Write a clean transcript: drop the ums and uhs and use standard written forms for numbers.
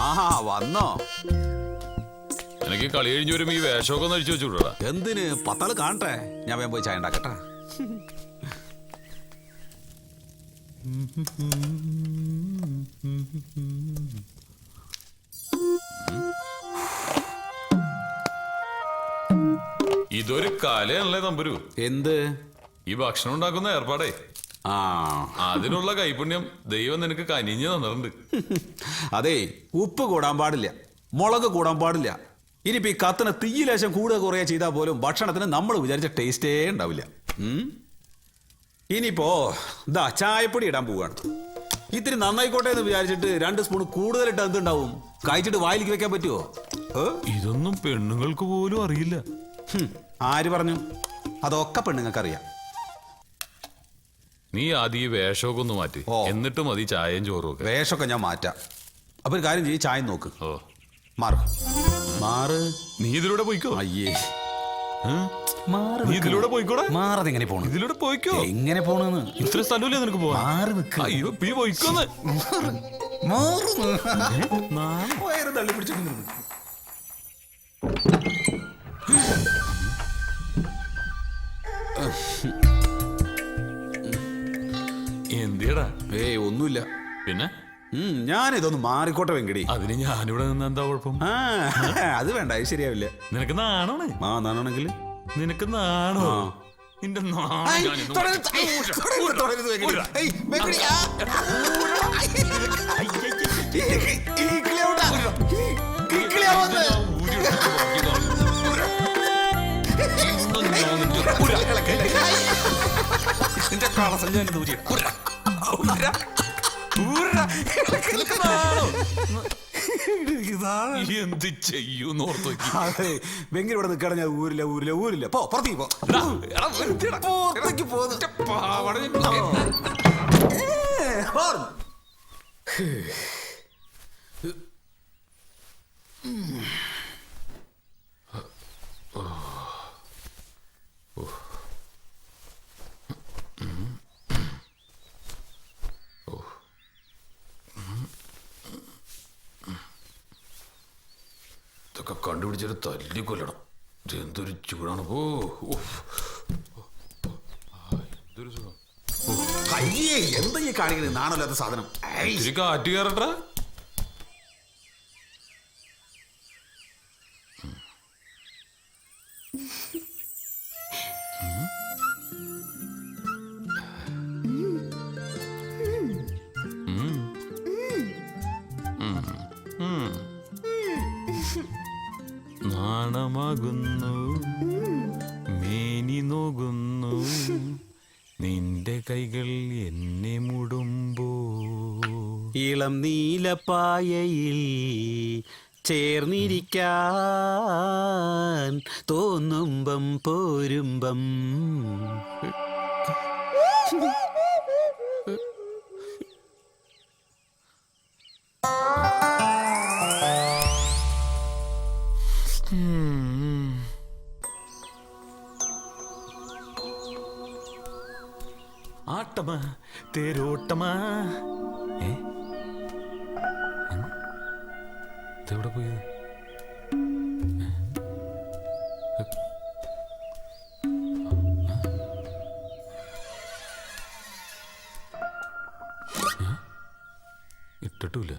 ആഹാ വന്നോ? എനിക്ക് കളി കഴിഞ്ഞ് വരുമ്പോ ഈ വേഷമൊക്കെ ഒന്ന് അഴിച്ചു വെച്ചുവിടാ. എന്തിന്? പത്താള് കാണട്ടെ. ഞാൻ വേഗം പോയി ചായ ഉണ്ടാക്കട്ടെ. ഇതൊരു കലയാണല്ലേ തമ്പുരു. എന്ത്? ഈ ഭക്ഷണം ഉണ്ടാക്കുന്ന ഏർപ്പാടേ. ആ അതിനുള്ള കൈപുണ്യം ദൈവം നിനക്ക് കനിഞ്ഞു തന്നിട്ടുണ്ട്. അതെ, ഉപ്പ് കൂടാൻ പാടില്ല, മുളക് കൂടാൻ പാടില്ല. ഇനിയിപ്പോ ഈ കത്തിന് തീയിലേശം കൂടുക കുറയുക ചെയ്താൽ പോലും ഭക്ഷണത്തിന് നമ്മൾ വിചാരിച്ച ടേസ്റ്റേ ഉണ്ടാവില്ല. ഇനിയിപ്പോ ഇതാ ചായപ്പൊടി ഇടാൻ പോവുകയാണ്. ഇത്തിരി നന്നായിക്കോട്ടെ എന്ന് വിചാരിച്ചിട്ട് 2 സ്പൂൺ കൂടുതലിട്ട് എന്തുണ്ടാവും? കഴിച്ചിട്ട് വായിലേക്ക് വെക്കാൻ പറ്റുമോ? ഇതൊന്നും പെണ്ണുങ്ങൾക്ക് പോലും അറിയില്ല. ആര് പറഞ്ഞു? അതൊക്കെ പെണ്ണുങ്ങൾക്ക് അറിയാം. നീ ആദ്യം ഈ വേഷമൊക്കെ ഒന്ന് മാറ്റി, എന്നിട്ട് മതി ചായയും ചോറും ഒക്കെ. വേഷമൊക്കെ ഞാൻ മാറ്റാം. അപ്പൊ ഒരു കാര്യം ചെയ്യും, ചായ നോക്ക്. ഓ മാറ് മാറ്. നീ ഇതിലൂടെ പോയിക്കോ. അയ്യേ, നീ ഇതിലൂടെ പോയിക്കോടാ. മാറത് എങ്ങനെ പോണു? ഇതിലൂടെ പോയിക്കോ. എങ്ങനെ പോണെന്ന്? ഇത്ര സ്ഥലമില്ലേ നിനക്ക് പോവാൻ? അയ്യോ നീ പോയിക്കോന്ന്. തള്ളി പിടിച്ചു. എന്തിയടാ? ഏയ് ഒന്നുമില്ല. പിന്നെ ഞാനിതൊന്ന് മാറിക്കോട്ടെ വെങ്കടി. അതിന് ഞാനിവിടെ നിന്ന് എന്താ കുഴപ്പം? അത് വേണ്ട, അത് ശരിയാവില്ല. നിനക്ക് നാണോണ്? നാണെങ്കിൽ നിനക്ക് നാണോ? നിന്റെ എന്ത് ചെയ്യൂന്ന് ഓർത്തു. വെങ്കി ഇവിടെ നിൽക്കണ ഞാൻ ഊരില്ല ഊരില്ല ഊരില്ല. പോ പുറത്തേക്ക് പോ. ഇതൊക്കെ കണ്ടുപിടിച്ചൊരു തല്ലി കൊല്ലണം. എന്തൊരു ചൂടാണ്. എന്താ ഈ കാണിക്കുന്നത്? നാണല്ലാത്ത സാധനം. കാറ്റ് കയറട്ടാ. നാണമാകുന്നു, മേനി നോകുന്നു, നിന്റെ കൈകൾ എന്നെ മുടുമ്പോ. ഇളം നീലപ്പായയിൽ ചേർന്നിരിക്കാൻ തോന്നുമ്പം പോരുമ്പം. ആട്ടമാ തേരോട്ടമാ. ഇതെവിടെ പോയത്? ഇട്ടിട്ടില്ല.